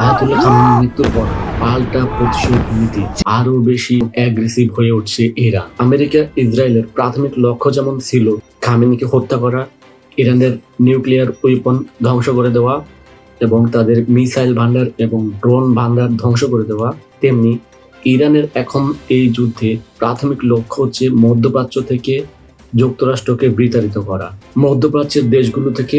Ayatollah খামেনির মৃত্যুর পর পাল্টা প্রতিশোধ নিতে আরো বেশি অ্যাগ্রেসিভ হয়ে উঠছে ইরান। আমেরিকা ইসরায়েলের প্রাথমিক লক্ষ্য যেমন ছিল খামেনিকে হত্যা করা, ইরানের নিউক্লিয়ার ওয়েপন ধ্বংস করে দেওয়া এবং তাদের মিসাইল ভান্ডার এবং ড্রোন ভান্ডার ধ্বংস করে দেওয়া, তেমনি ইরানের এখন এই যুদ্ধে প্রাথমিক লক্ষ্য হচ্ছে মধ্যপ্রাচ্য থেকে যুক্তরাষ্ট্রকে বিতাড়িত করা, মধ্যপ্রাচ্যের দেশগুলো থেকে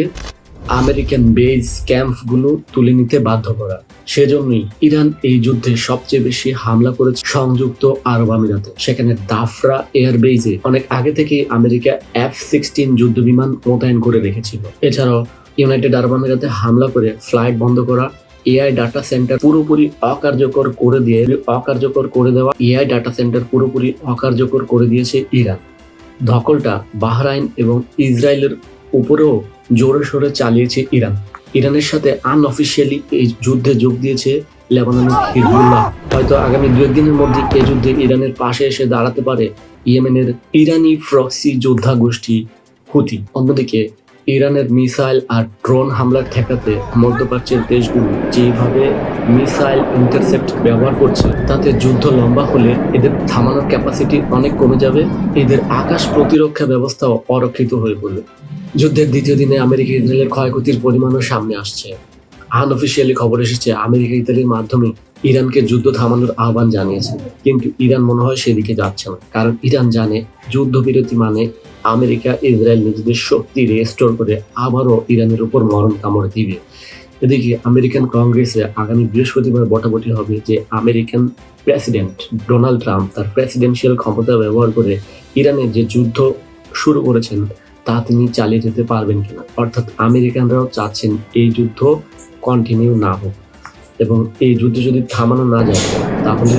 আমেরিকান বেস ক্যাম্পগুলো তুলে নিতে বাধ্য করা। সেজন্যই ইরান এই যুদ্ধে সবচেয়ে বেশি হামলা করেছে সংযুক্ত আরব আমিরাতে। সেখানে দাফরা এয়ার বেজে অনেক আগে থেকে আমেরিকা F-16 যুদ্ধ বিমান মোতায়েন করে রেখেছিল। এছাড়াও ইউনাইটেড আরব আমিরাতে হামলা করে ফ্লাইট বন্ধ করা, এআই ডাটা সেন্টার পুরোপুরি অকার্যকর করে দেওয়া এআই ডাটা সেন্টার পুরোপুরি অকার্যকর করে দিয়েছে ইরান। ধকলটা বাহরাইন এবং ইসরায়েলের উপরেও জোরে সোরে চালিয়েছে ইরান। ইরানের সাথে আনঅফিসিয়ালি এই যুদ্ধে যোগ দিয়েছে লেবাননের হিজবুল্লাহ। হয়তো আগামী 2 দিনের মধ্যে এই যুদ্ধে ইরানের পাশে এসে দাঁড়াতে পারে ইয়েমেনের ইরানি প্রক্সি যোদ্ধা গোষ্ঠী হুতি। অন্যদিকে ইরানের মিসাইল আর ড্রোন হামলা ঠেকাতে মধ্যপ্রাচ্যের দেশগুলো যেভাবে মিসাইল ইন্টারসেপ্ট ব্যবহার করছে, তাতে যুদ্ধ লম্বা হলে এদের থামানোর ক্যাপাসিটি অনেক কমে যাবে। এদের আকাশ প্রতিরক্ষা ব্যবস্থাও অরক্ষিত হয়ে পড়বে। যুদ্ধের দ্বিতীয় দিনে আমেরিকা ইসরায়েলের ক্ষয়ক্ষতির পরিমাণও সামনে আসছে। আনঅফিসিয়ালি খবর এসেছে আমেরিকা ইতালির মাধ্যমে ইরানকে যুদ্ধ থামানোর আহ্বান জানিয়েছে, কিন্তু ইরান মনে হয় সেদিকে যাচ্ছে না। কারণ ইরান জানে যুদ্ধবিরতি মানে আমেরিকা ইসরায়েল নিজেদের শক্তি রেস্টোর করে আবারও ইরানের উপর মরণ কামড় দিবে। এদিকে আমেরিকান কংগ্রেসে আগামী বৃহস্পতিবার বটাবটি হবে যে আমেরিকান প্রেসিডেন্ট ডোনাল্ড ট্রাম্প তার প্রেসিডেন্সিয়াল ক্ষমতা ব্যবহার করে ইরানের যে যুদ্ধ শুরু করেছেন তা তিনি চালিয়ে যেতে পারবেন কিনা। অর্থাৎ আমেরিকানরাও চাচ্ছেন এই যুদ্ধ কন্টিনিউ না হোক, এবং এই যুদ্ধ যদি থামানো না যায় তাহলে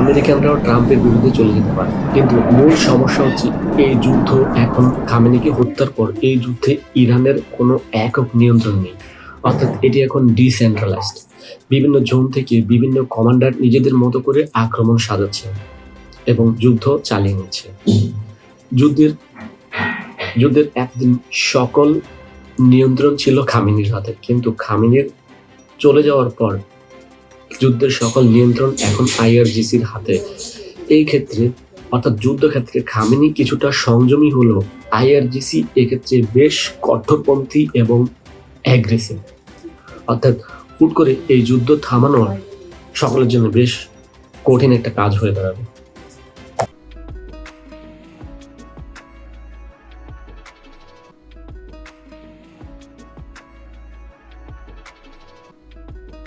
আমেরিকানরাও ট্রাম্পের বিরুদ্ধে চলে যেতে পারে। কিন্তু মূল সমস্যা হচ্ছে এই যুদ্ধ এখন খামেনিকে হত্যার পর এই যুদ্ধে ইরানের কোনো একক নিয়ন্ত্রণ নেই। অর্থাৎ এটি এখন ডিসেন্ট্রালাইজড। বিভিন্ন জোন থেকে বিভিন্ন কমান্ডার নিজেদের মতো করে আক্রমণ সাজাচ্ছে এবং যুদ্ধ চালিয়ে নিচ্ছে। যুদ্ধের একদিন সকল নিয়ন্ত্রণ ছিল খামেনির হাতে, কিন্তু খামেনির চলে যাওয়ার পর যুদ্ধের সকল নিয়ন্ত্রণ এখন IRGCর হাতে। এই ক্ষেত্রে অর্থাৎ যুদ্ধক্ষেত্রে খামেনি কিছুটা সংযমী হলেও IRGC এক্ষেত্রে বেশ কঠোরপন্থী এবং অ্যাগ্রেসিভ। অর্থাৎ হুট করে এই যুদ্ধ থামানো সকলের জন্য বেশ কঠিন একটা কাজ হয়ে দাঁড়াবে।